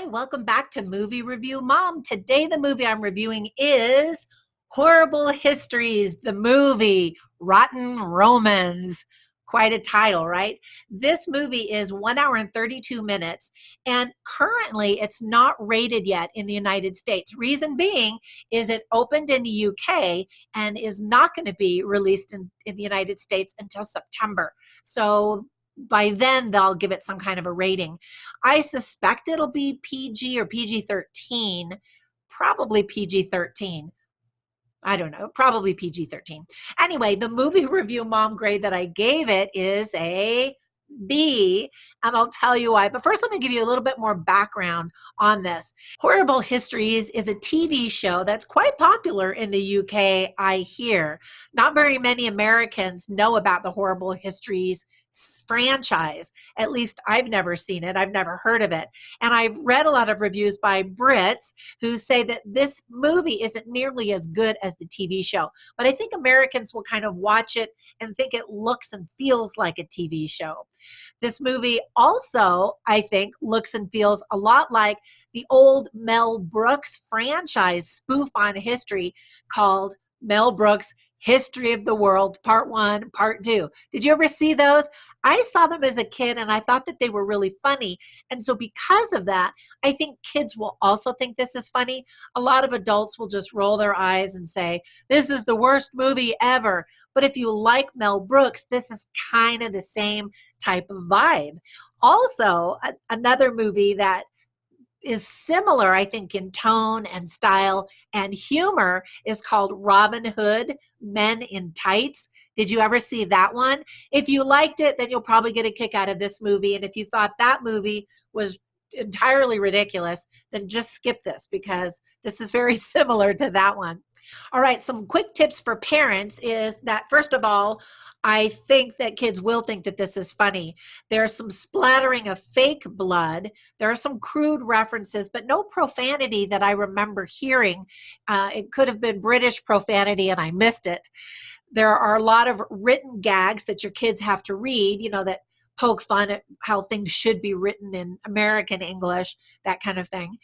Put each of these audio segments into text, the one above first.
welcome back to Movie Review Mom. Today, the movie I'm reviewing is Horrible Histories, the movie, Rotten Romans. Quite a title, right? This movie is 1 hour and 32 minutes, and currently it's not rated yet in the United States. Reason being is it opened in the UK and is not going to be released in the United States until September. So by then they'll give it some kind of a rating. I suspect it'll be PG or PG-13, probably PG-13. I don't know, probably PG-13. Anyway, the movie review mom grade that I gave it is a B, and I'll tell you why. But first, let me give you a little bit more background on this. Horrible Histories is a TV show that's quite popular in the UK, I hear. Not very many Americans know about the Horrible Histories franchise. At least I've never seen it. I've never heard of it. And I've read a lot of reviews by Brits who say that this movie isn't nearly as good as the TV show. But I think Americans will kind of watch it and think it looks and feels like a TV show. This movie also, I think, looks and feels a lot like the old Mel Brooks franchise spoof on history called Mel Brooks History of the World, Part 1, Part 2. Did you ever see those? I saw them as a kid and I thought that they were really funny. And so because of that, I think kids will also think this is funny. A lot of adults will just roll their eyes and say, this is the worst movie ever. But if you like Mel Brooks, this is kind of the same type of vibe. Also, another movie that is similar, I think, in tone and style and humor is called Robin Hood, Men in Tights. Did you ever see that one? If you liked it, then you'll probably get a kick out of this movie. And if you thought that movie was entirely ridiculous, then just skip this because this is very similar to that one. All right, some quick tips for parents is that, first of all, I think that kids will think that this is funny. There's some splattering of fake blood. There are some crude references, but no profanity that I remember hearing. It could have been British profanity and I missed it. There are a lot of written gags that your kids have to read, that poke fun at how things should be written in American English, that kind of thing.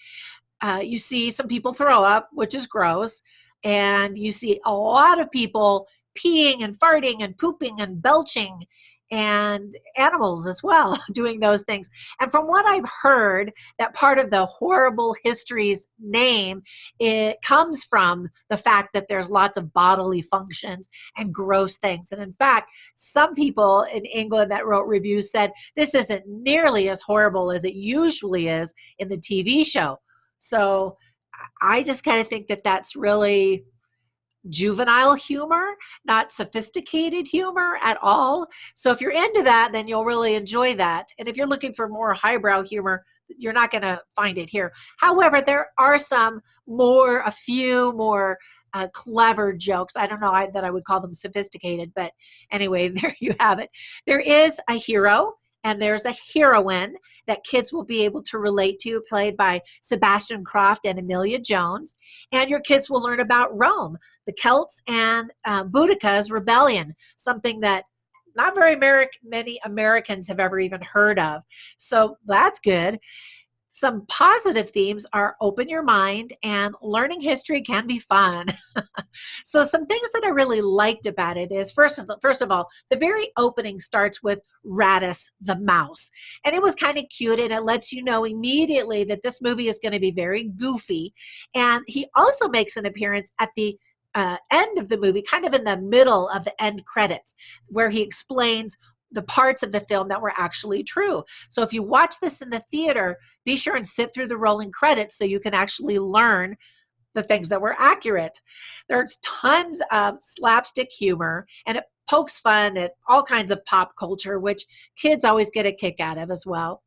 You see some people throw up, which is gross. And you see a lot of people peeing and farting and pooping and belching, and animals as well doing those things. And from what I've heard, that part of the Horrible Histories name, it comes from the fact that there's lots of bodily functions and gross things. And in fact, some people in England that wrote reviews said this isn't nearly as horrible as it usually is in the TV show. So I just kind of think that that's really juvenile humor, not sophisticated humor at all. So if you're into that, then you'll really enjoy that. And if you're looking for more highbrow humor, you're not going to find it here. However, there are a few more clever jokes. I don't know that I would call them sophisticated, but anyway, there you have it. There is a hero and there's a heroine that kids will be able to relate to, played by Sebastian Croft and Emilia Jones. And your kids will learn about Rome, the Celts, and Boudicca's rebellion, something that not very many Americans have ever even heard of. So that's good. Some positive themes are open your mind and learning history can be fun. So some things that I really liked about it is, first of all, the very opening starts with Radis the mouse. And it was kind of cute, and it lets you know immediately that this movie is going to be very goofy. And he also makes an appearance at the end of the movie, kind of in the middle of the end credits, where he explains the parts of the film that were actually true. So if you watch this in the theater, be sure and sit through the rolling credits so you can actually learn the things that were accurate. There's tons of slapstick humor, and it pokes fun at all kinds of pop culture, which kids always get a kick out of as well.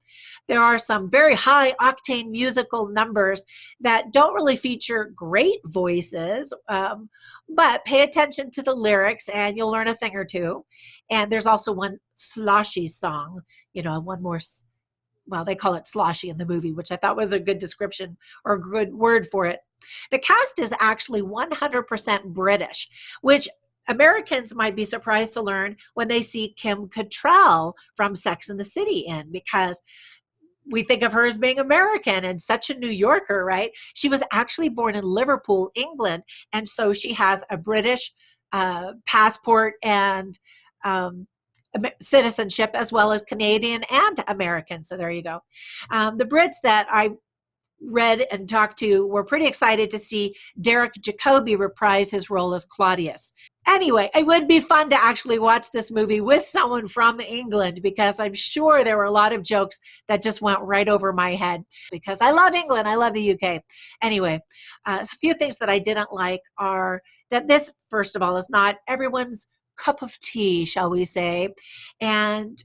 There are some very high octane musical numbers that don't really feature great voices, but pay attention to the lyrics and you'll learn a thing or two. And there's also one sloshy song, one more, well, they call it sloshy in the movie, which I thought was a good description or a good word for it. The cast is actually 100% British, which Americans might be surprised to learn when they see Kim Cattrall from Sex and the City in, because we think of her as being American and such a New Yorker, right? She was actually born in Liverpool, England. And so she has a British passport and citizenship, as well as Canadian and American. So there you go. The Brits that I read and talked to were pretty excited to see Derek Jacobi reprise his role as Claudius. Anyway, it would be fun to actually watch this movie with someone from England, because I'm sure there were a lot of jokes that just went right over my head, because I love England. I love the UK. Anyway, a few things that I didn't like are that this, first of all, is not everyone's cup of tea, shall we say. And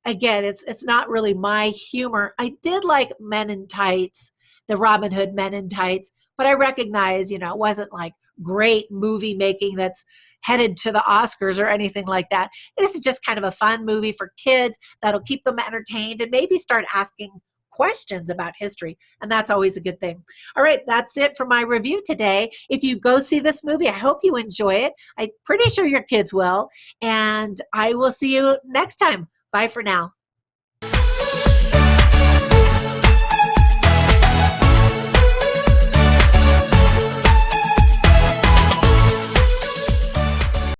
again, it's not really my humor. I did like Men in Tights, the Robin Hood Men in Tights, but I recognize, it wasn't like great movie making that's headed to the Oscars or anything like that. This is just kind of a fun movie for kids that'll keep them entertained and maybe start asking questions about history. And that's always a good thing. All right, that's it for my review today. If you go see this movie, I hope you enjoy it. I'm pretty sure your kids will. And I will see you next time. Bye for now.